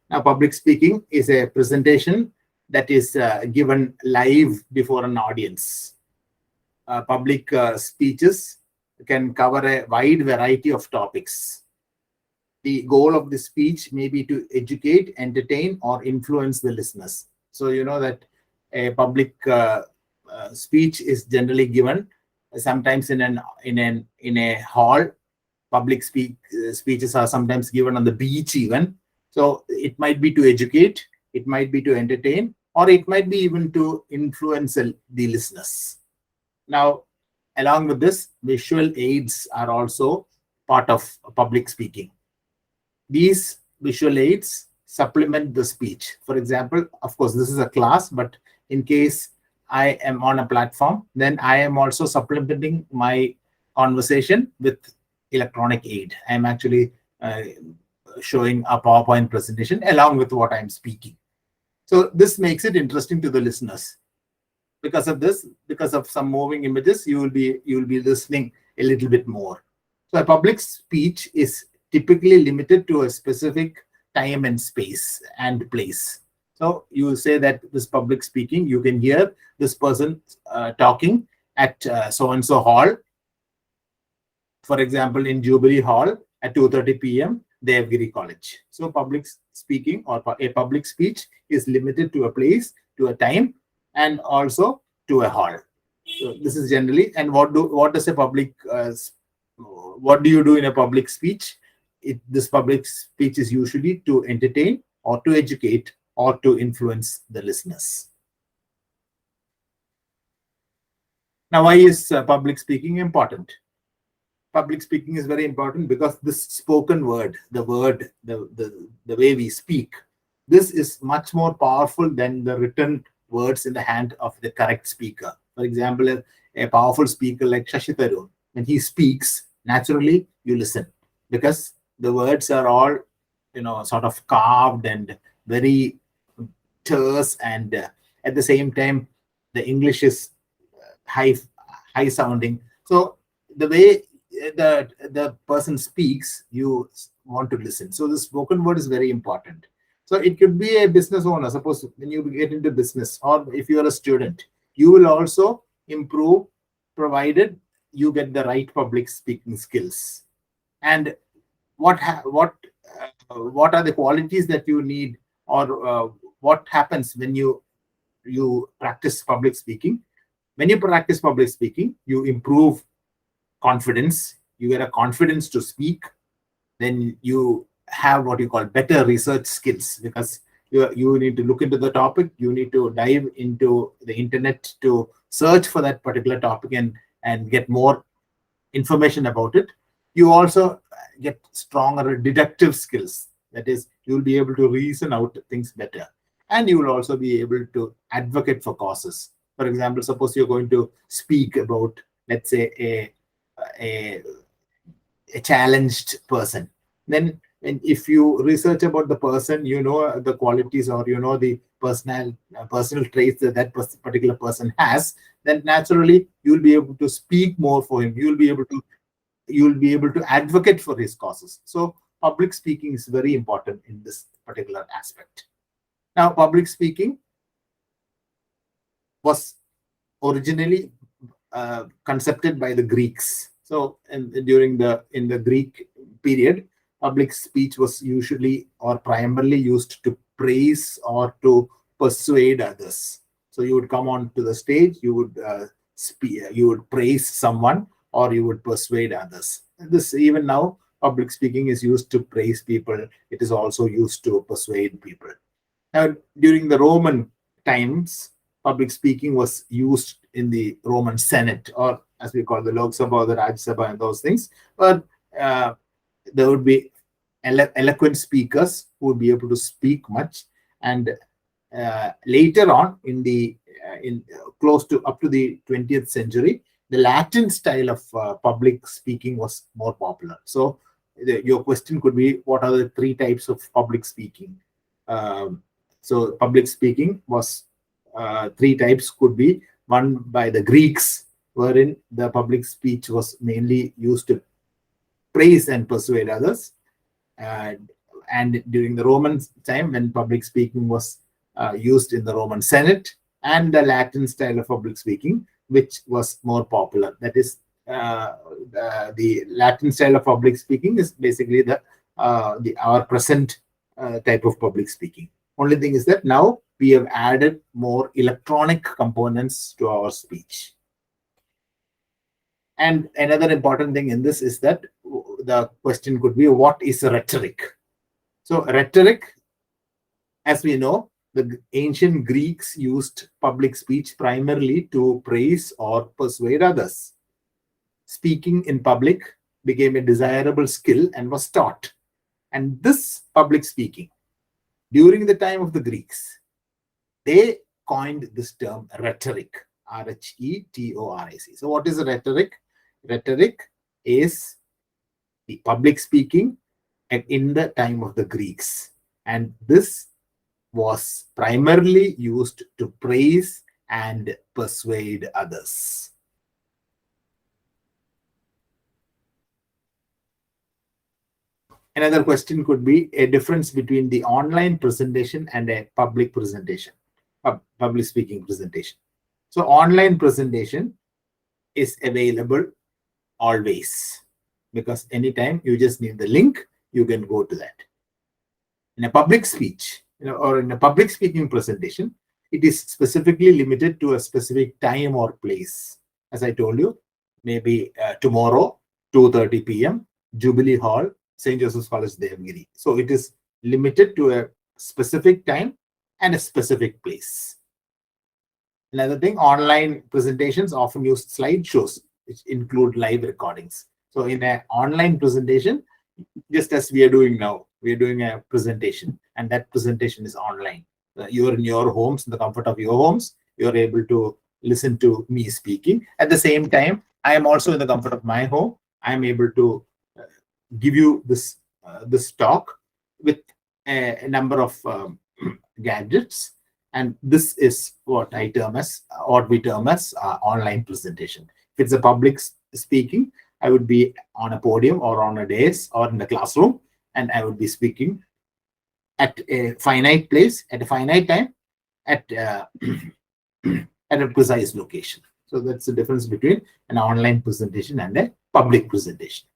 Now, public speaking is a presentation that is given live before an audience. Public speeches can cover a wide variety of topics. The goal of the speech may be to educate, entertain, or influence the listeners. So you know that a public speech is generally given sometimes in a hall. Public speeches are sometimes given on the beach even. So it might be to educate, it might be to entertain, or it might be even to influence the listeners. Now, along with this, visual aids are also part of public speaking. These visual aids supplement the speech. For example, of course, this is a class, but in case I am on a platform, then I am also supplementing my conversation with electronic aid. I am actually showing a PowerPoint presentation along with what I'm speaking. So this makes it interesting to the listeners. Because of this, because of some moving images, you will be listening a little bit more. So a public speech is typically limited to a specific time and space and place. So you will say that this public speaking, you can hear this person talking at so-and-so hall. For example, in Jubilee Hall at 2:30 p.m., Devgiri College. So public speaking or a public speech is limited to a place, to a time, and also to a hall. So this is generally, and what does a public what do you do in a public speech? This public speech is usually to entertain or to educate or to influence the listeners. Now, why is public speaking important? Public speaking is very important because this spoken word, the way we speak, this is much more powerful than the written words in the hand of the correct speaker. For example, a powerful speaker like Shashi Tharoor, when he speaks, naturally you listen because the words are all, sort of carved and very terse, and at the same time, the English is high sounding. So the way the person speaks, you want to listen. So the spoken word is very important. So it could be a business owner. Suppose when you get into business, or if you are a student, you will also improve provided you get the right public speaking skills. And what are the qualities that you need, or what happens when you practice public speaking? When you practice public speaking, you improve confidence. You get a confidence to speak. Then you have what you call better research skills, because you need to look into the topic. You need to dive into the internet to search for that particular topic and get more information about it. You also get stronger deductive skills. That is, you'll be able to reason out things better. And you will also be able to advocate for causes. For example, suppose you're going to speak about, let's say, a challenged person. Then if you research about the person, you know the qualities, or you know the personal traits that particular person has, then naturally you'll be able to speak more for him. You'll be able to advocate for his causes. So public speaking is very important in this particular aspect. Now, public speaking was originally concepted by the Greeks. So in the Greek period, public speech was usually or primarily used to praise or to persuade others. So you would come on to the stage, you would praise someone, or you would persuade others. This, even now, public speaking is used to praise people. It is also used to persuade people. Now, during the Roman times, public speaking was used in the Roman Senate, or as we call the Lok Sabha or the Raj Sabha and those things. But there would be eloquent speakers who would be able to speak much. And later on, in close to up to the 20th century, the Latin style of public speaking was more popular. So your question could be, what are the three types of public speaking? So public speaking was three types. Could be one by the Greeks, wherein the public speech was mainly used to praise and persuade others. and during the Roman time, when public speaking was used in the Roman Senate, and the Latin style of public speaking, which was more popular. That is, the Latin style of public speaking is basically our present type of public speaking. Only thing is that now we have added more electronic components to our speech. And another important thing in this is that the question could be, what is rhetoric? So rhetoric, as we know, the ancient Greeks used public speech primarily to praise or persuade others. Speaking in public became a desirable skill and was taught. And this public speaking, during the time of the Greeks, they coined this term rhetoric, R-H-E-T-O-R-I-C. So what is rhetoric? Rhetoric is the public speaking in the time of the Greeks. And this was primarily used to praise and persuade others. Another question could be a difference between the online presentation and a public presentation, public speaking presentation. So online presentation is available always, because anytime you just need the link, you can go to that. In a public speech, or in a public speaking presentation, it is specifically limited to a specific time or place. As I told you, maybe tomorrow, 2:30 p.m., Jubilee Hall, St. Joseph's College, Devgiri. So it is limited to a specific time and a specific place. Another thing, online presentations often use slideshows, which include live recordings. So in an online presentation, just as we are doing now, we are doing a presentation, and that presentation is online. You're in your homes, in the comfort of your homes, you're able to listen to me speaking. At the same time, I am also in the comfort of my home. I'm able to give you this talk with a number of gadgets, and this is what we term as online presentation. If it's a public speaking, I would be on a podium or on a dais or in the classroom, and I would be speaking at a finite place, at a finite time, at a precise location. So that's the difference between an online presentation and a public presentation.